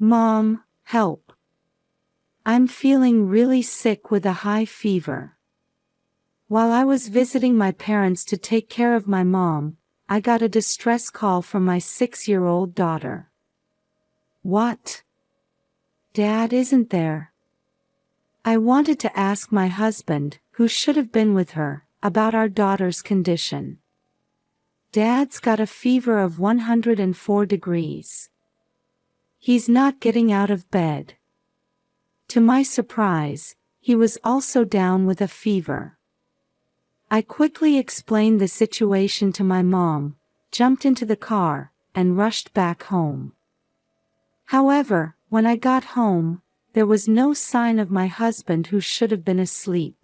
Mom, help. I'm feeling really sick with a high fever. While I was visiting my parents to take care of my mom, I got a distress call from my 6-year-old daughter. What? Dad isn't there. I wanted to ask my husband, who should have been with her, about our daughter's condition. Dad's got a fever of 104 degrees. He's not getting out of bed. To my surprise, he was also down with a fever. I quickly explained the situation to my mom, jumped into the car, and rushed back home. However, when I got home, there was no sign of my husband, who should have been asleep.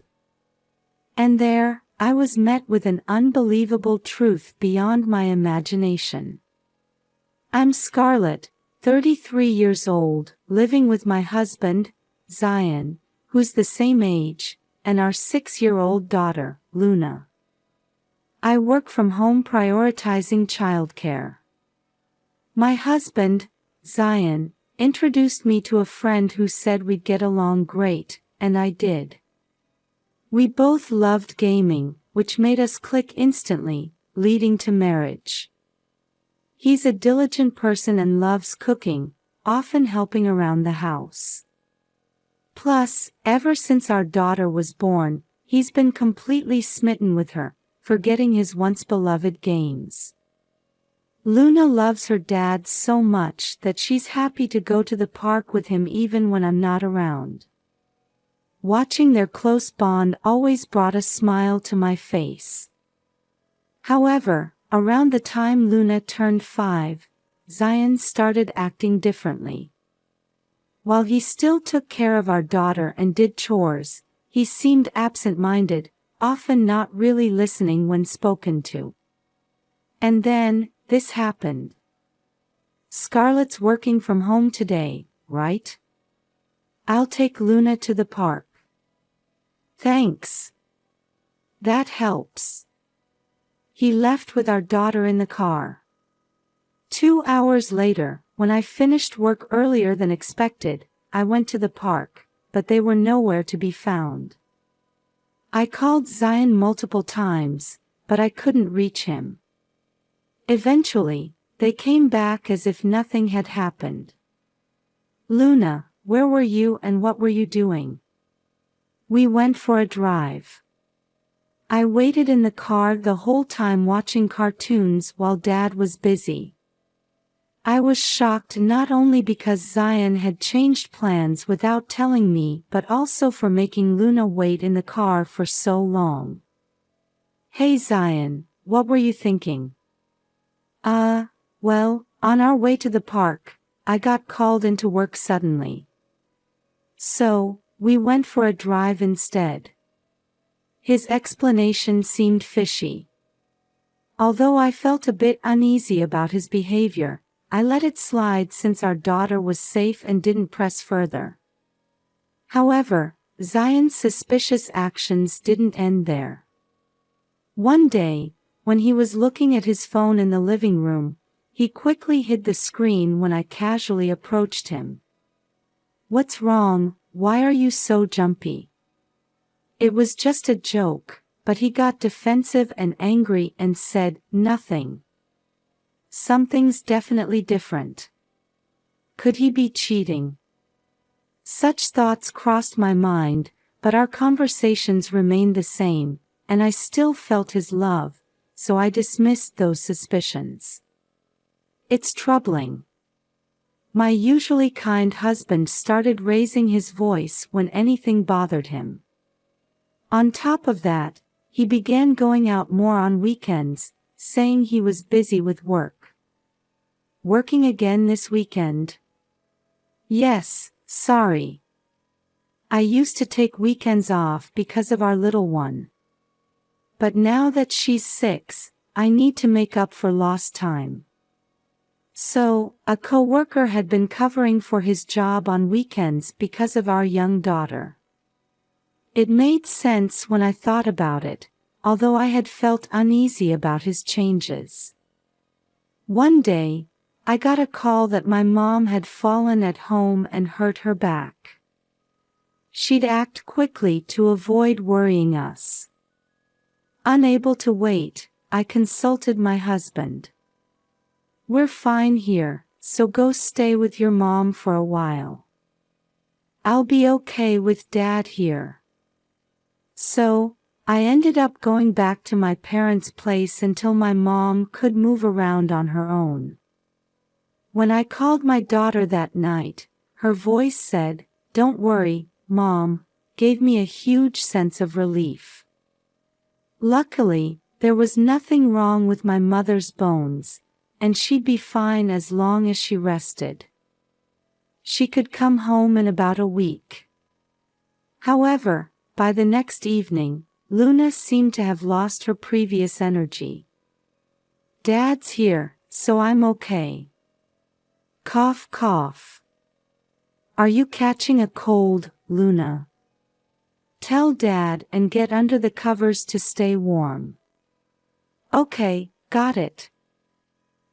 And there, I was met with an unbelievable truth beyond my imagination. I'm Scarlett, 33 years old, living with my husband, Zion, who's the same age, and our 6-year-old daughter, Luna. I work from home prioritizing childcare. My husband, Zion, introduced me to a friend who said we'd get along great, and I did. We both loved gaming, which made us click instantly, leading to marriage. He's a diligent person and loves cooking, often helping around the house. Plus, ever since our daughter was born, he's been completely smitten with her, forgetting his once-beloved games. Luna loves her dad so much that she's happy to go to the park with him even when I'm not around. Watching their close bond always brought a smile to my face. However, around the time Luna turned 5, Zion started acting differently. While he still took care of our daughter and did chores, he seemed absent-minded, often not really listening when spoken to. And then, this happened. Scarlett's working from home today, right? I'll take Luna to the park. Thanks. That helps. He left with our daughter in the car. 2 hours later, when I finished work earlier than expected, I went to the park, but they were nowhere to be found. I called Zion multiple times, but I couldn't reach him. Eventually, they came back as if nothing had happened. Luna, where were you and what were you doing? We went for a drive. I waited in the car the whole time watching cartoons while Dad was busy. I was shocked not only because Zion had changed plans without telling me but also for making Luna wait in the car for so long. Hey Zion, what were you thinking? Well, on our way to the park, I got called into work suddenly. So, we went for a drive instead. His explanation seemed fishy. Although I felt a bit uneasy about his behavior, I let it slide since our daughter was safe and didn't press further. However, Zion's suspicious actions didn't end there. One day, when he was looking at his phone in the living room, he quickly hid the screen when I casually approached him. What's wrong? Why are you so jumpy? It was just a joke, but he got defensive and angry and said, nothing. Something's definitely different. Could he be cheating? Such thoughts crossed my mind, but our conversations remained the same, and I still felt his love, so I dismissed those suspicions. It's troubling. My usually kind husband started raising his voice when anything bothered him. On top of that, he began going out more on weekends, saying he was busy with work. Working again this weekend? Yes, sorry. I used to take weekends off because of our little one. But now that she's 6, I need to make up for lost time. So, a coworker had been covering for his job on weekends because of our young daughter. It made sense when I thought about it, although I had felt uneasy about his changes. One day, I got a call that my mom had fallen at home and hurt her back. She'd act quickly to avoid worrying us. Unable to wait, I consulted my husband. We're fine here, so go stay with your mom for a while. I'll be okay with Dad here. So, I ended up going back to my parents' place until my mom could move around on her own. When I called my daughter that night, her voice said, "Don't worry, Mom," gave me a huge sense of relief. Luckily, there was nothing wrong with my mother's bones, and she'd be fine as long as she rested. She could come home in about a week. However, by the next evening, Luna seemed to have lost her previous energy. "Dad's here, so I'm okay." Cough cough. "Are you catching a cold, Luna? Tell Dad and get under the covers to stay warm." "Okay, got it."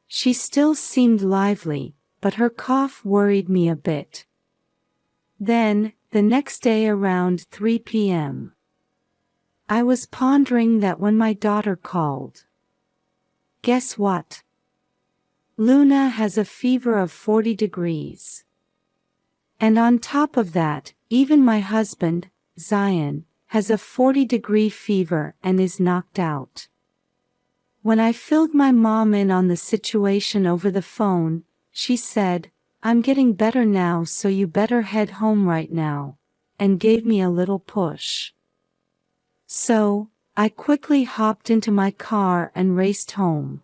She still seemed lively, but her cough worried me a bit. Then, the next day around 3 p.m., I was pondering that when my daughter called. Guess what? Luna has a fever of 40 degrees. And on top of that, even my husband, Zion, has a 40-degree fever and is knocked out. When I filled my mom in on the situation over the phone, she said, "I'm getting better now, so you better head home right now," and gave me a little push. So, I quickly hopped into my car and raced home.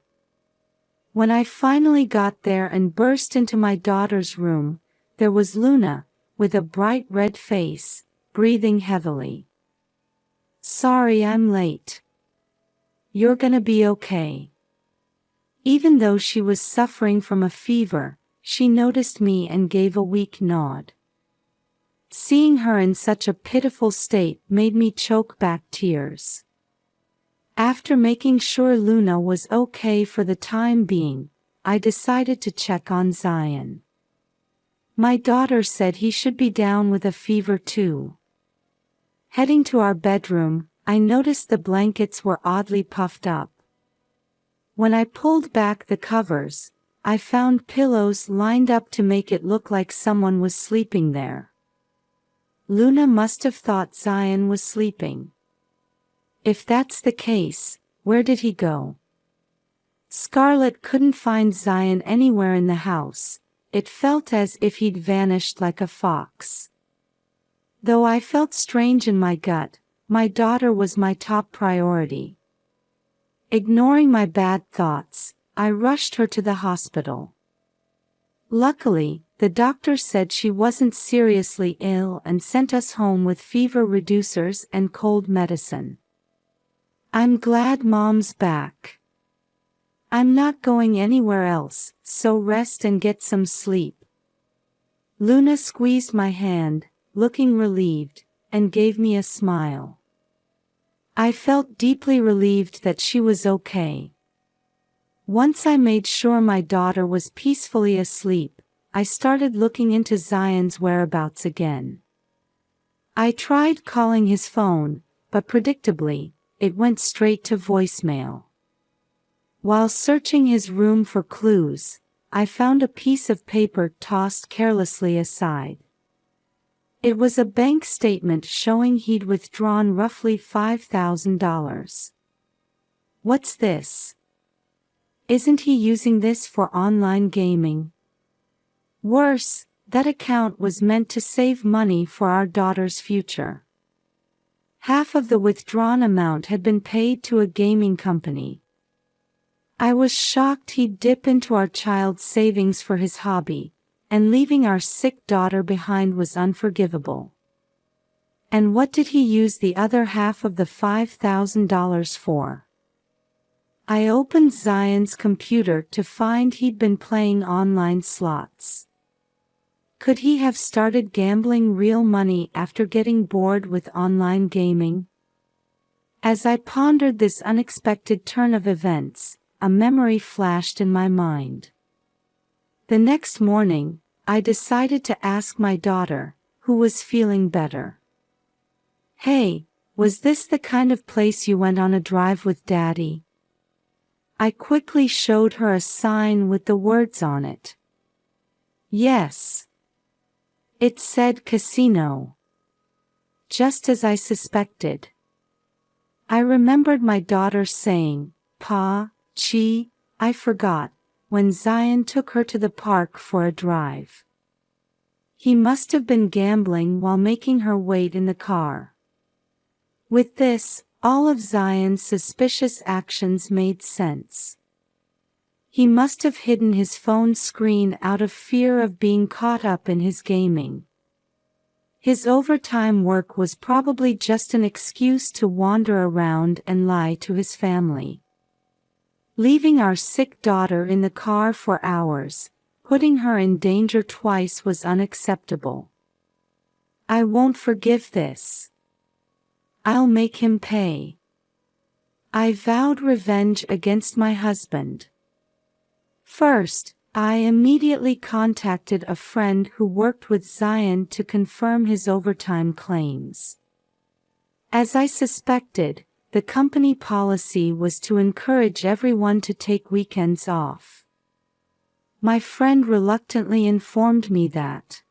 When I finally got there and burst into my daughter's room, there was Luna, with a bright red face, breathing heavily. "Sorry I'm late. You're gonna be okay." Even though she was suffering from a fever, she noticed me and gave a weak nod. Seeing her in such a pitiful state made me choke back tears. After making sure Luna was okay for the time being, I decided to check on Zion. My daughter said he should be down with a fever too. Heading to our bedroom, I noticed the blankets were oddly puffed up. When I pulled back the covers, I found pillows lined up to make it look like someone was sleeping there. Luna must have thought Zion was sleeping. If that's the case, where did he go? Scarlett couldn't find Zion anywhere in the house. It felt as if he'd vanished like a fox. Though I felt strange in my gut, my daughter was my top priority. Ignoring my bad thoughts, I rushed her to the hospital. Luckily, the doctor said she wasn't seriously ill and sent us home with fever reducers and cold medicine. I'm glad Mom's back. I'm not going anywhere else, so rest and get some sleep. Luna squeezed my hand, looking relieved, and gave me a smile. I felt deeply relieved that she was okay. Once I made sure my daughter was peacefully asleep, I started looking into Zion's whereabouts again. I tried calling his phone, but predictably, it went straight to voicemail. While searching his room for clues, I found a piece of paper tossed carelessly aside. It was a bank statement showing he'd withdrawn roughly $5,000. What's this? Isn't he using this for online gaming? Worse, that account was meant to save money for our daughter's future. Half of the withdrawn amount had been paid to a gaming company. I was shocked he'd dip into our child's savings for his hobby, and leaving our sick daughter behind was unforgivable. And what did he use the other half of the $5,000 for? I opened Zion's computer to find he'd been playing online slots. Could he have started gambling real money after getting bored with online gaming? As I pondered this unexpected turn of events, a memory flashed in my mind. The next morning, I decided to ask my daughter, who was feeling better. "Hey, was this the kind of place you went on a drive with Daddy?" I quickly showed her a sign with the words on it. Yes. It said casino. Just as I suspected. I remembered my daughter saying, "Pa, Chi, I forgot," when Zion took her to the park for a drive. He must have been gambling while making her wait in the car. With this, all of Zion's suspicious actions made sense. He must have hidden his phone screen out of fear of being caught up in his gaming. His overtime work was probably just an excuse to wander around and lie to his family. Leaving our sick daughter in the car for hours, putting her in danger twice, was unacceptable. I won't forgive this. I'll make him pay. I vowed revenge against my husband. First, I immediately contacted a friend who worked with Zion to confirm his overtime claims. As I suspected, the company policy was to encourage everyone to take weekends off. My friend reluctantly informed me that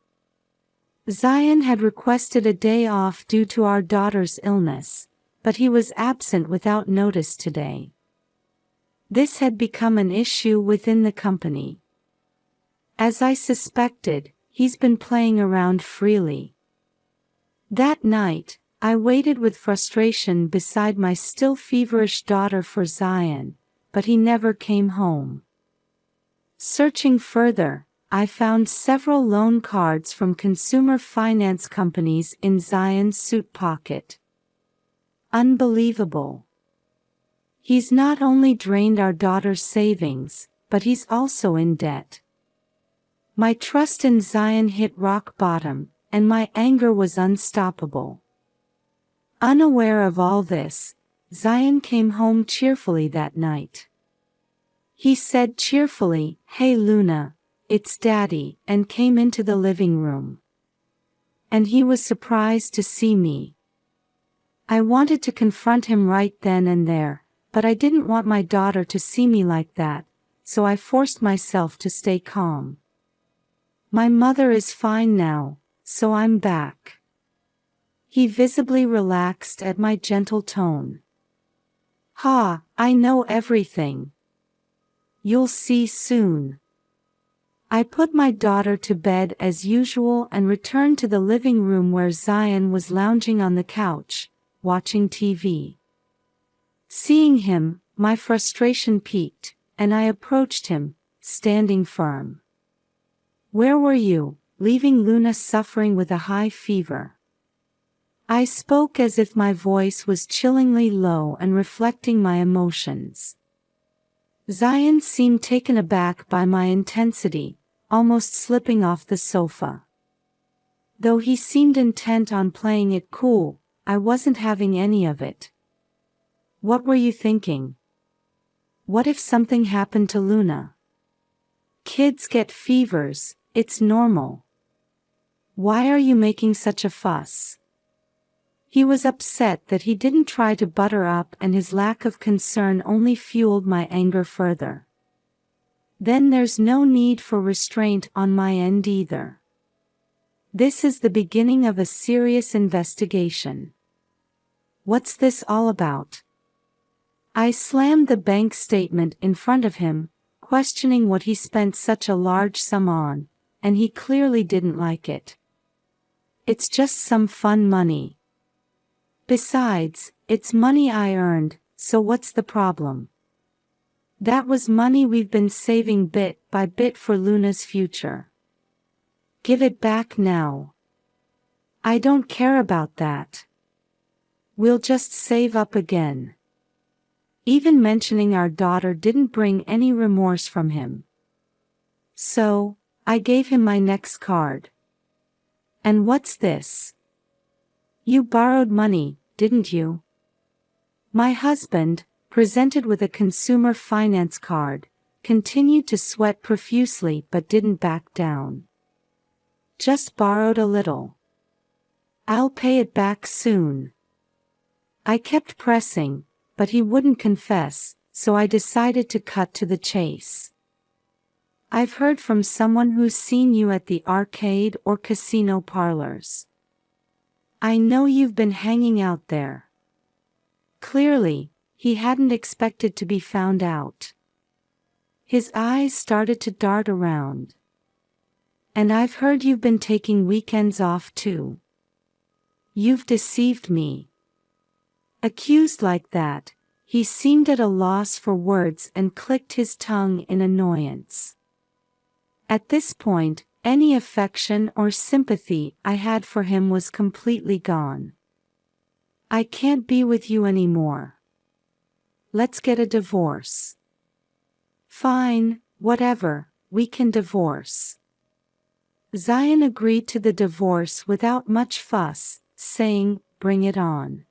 Zion had requested a day off due to our daughter's illness, but he was absent without notice today. This had become an issue within the company. As I suspected, he's been playing around freely. That night, I waited with frustration beside my still feverish daughter for Zion, but he never came home. Searching further, I found several loan cards from consumer finance companies in Zion's suit pocket. Unbelievable. He's not only drained our daughter's savings, but he's also in debt. My trust in Zion hit rock bottom, and my anger was unstoppable. Unaware of all this, Zion came home cheerfully that night. He said cheerfully, "Hey Luna, it's Daddy," and came into the living room. And he was surprised to see me. I wanted to confront him right then and there, but I didn't want my daughter to see me like that, so I forced myself to stay calm. "My mother is fine now, so I'm back." He visibly relaxed at my gentle tone. "Ha, I know everything. You'll see soon." I put my daughter to bed as usual and returned to the living room where Zion was lounging on the couch, watching TV. Seeing him, my frustration peaked, and I approached him, standing firm. "Where were you, leaving Luna suffering with a high fever?" I spoke as if my voice was chillingly low and reflecting my emotions. Zion seemed taken aback by my intensity, almost slipping off the sofa. Though he seemed intent on playing it cool, I wasn't having any of it. "What were you thinking? What if something happened to Luna? Kids get fevers, it's normal. Why are you making such a fuss?" He was upset that he didn't try to butter up, and his lack of concern only fueled my anger further. Then there's no need for restraint on my end either. This is the beginning of a serious investigation. What's this all about? I slammed the bank statement in front of him, questioning what he spent such a large sum on, and he clearly didn't like it. "It's just some fun money. Besides, it's money I earned, so what's the problem? That was money we've been saving bit by bit for Luna's future. Give it back now." "I don't care about that. We'll just save up again." Even mentioning our daughter didn't bring any remorse from him. So, I gave him my next card. "And what's this? You borrowed money, didn't you?" My husband, presented with a consumer finance card, continued to sweat profusely but didn't back down. Just borrowed a little. I'll pay it back soon. I kept pressing, but he wouldn't confess, so I decided to cut to the chase. I've heard from someone who's seen you at the arcade or casino parlors. I know you've been hanging out there. Clearly, he hadn't expected to be found out. His eyes started to dart around. And I've heard you've been taking weekends off too. You've deceived me. Accused like that, he seemed at a loss for words and clicked his tongue in annoyance. At this point, any affection or sympathy I had for him was completely gone. I can't be with you anymore. Let's get a divorce. Fine, whatever, we can divorce. Zion agreed to the divorce without much fuss, saying, "Bring it on."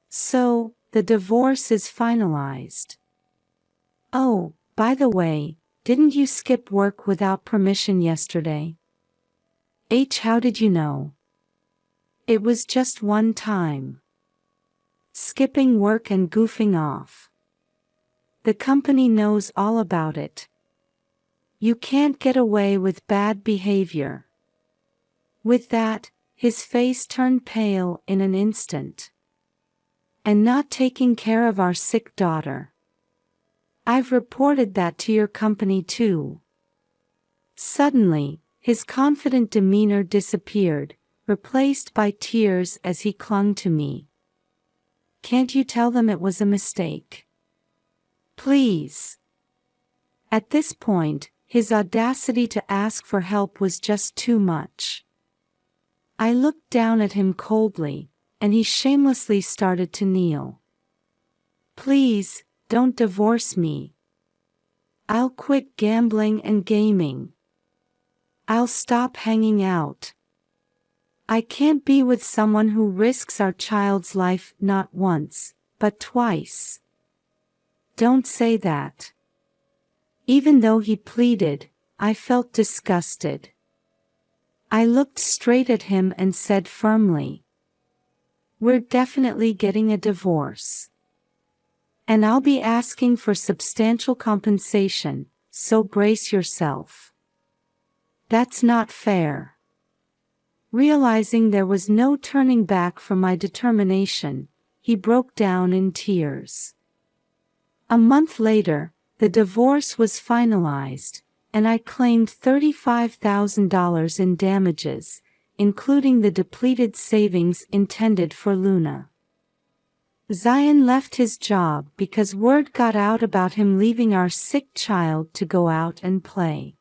So, the divorce is finalized. Oh, by the way, didn't you skip work without permission yesterday? How did you know? It was just one time. Skipping work and goofing off. The company knows all about it. You can't get away with bad behavior. With that, his face turned pale in an instant. And not taking care of our sick daughter. I've reported that to your company too. Suddenly, his confident demeanor disappeared, replaced by tears as he clung to me. Can't you tell them it was a mistake? Please. At this point, his audacity to ask for help was just too much. I looked down at him coldly, and he shamelessly started to kneel. Please, don't divorce me. I'll quit gambling and gaming. I'll stop hanging out. I can't be with someone who risks our child's life not once, but twice. Don't say that. Even though he pleaded, I felt disgusted. I looked straight at him and said firmly, "We're definitely getting a divorce. And I'll be asking for substantial compensation, so brace yourself. That's not fair." Realizing there was no turning back from my determination, he broke down in tears. A month later, the divorce was finalized, and I claimed $35,000 in damages, including the depleted savings intended for Luna. Zion left his job because word got out about him leaving our sick child to go out and play.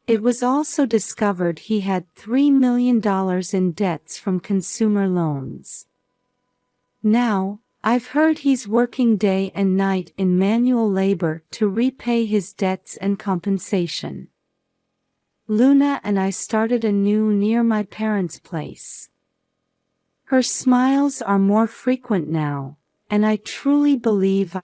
It was also discovered he had $3 million in debts from consumer loans. Now, I've heard he's working day and night in manual labor to repay his debts and compensation. Luna and I started anew near my parents' place. Her smiles are more frequent now, and I truly believe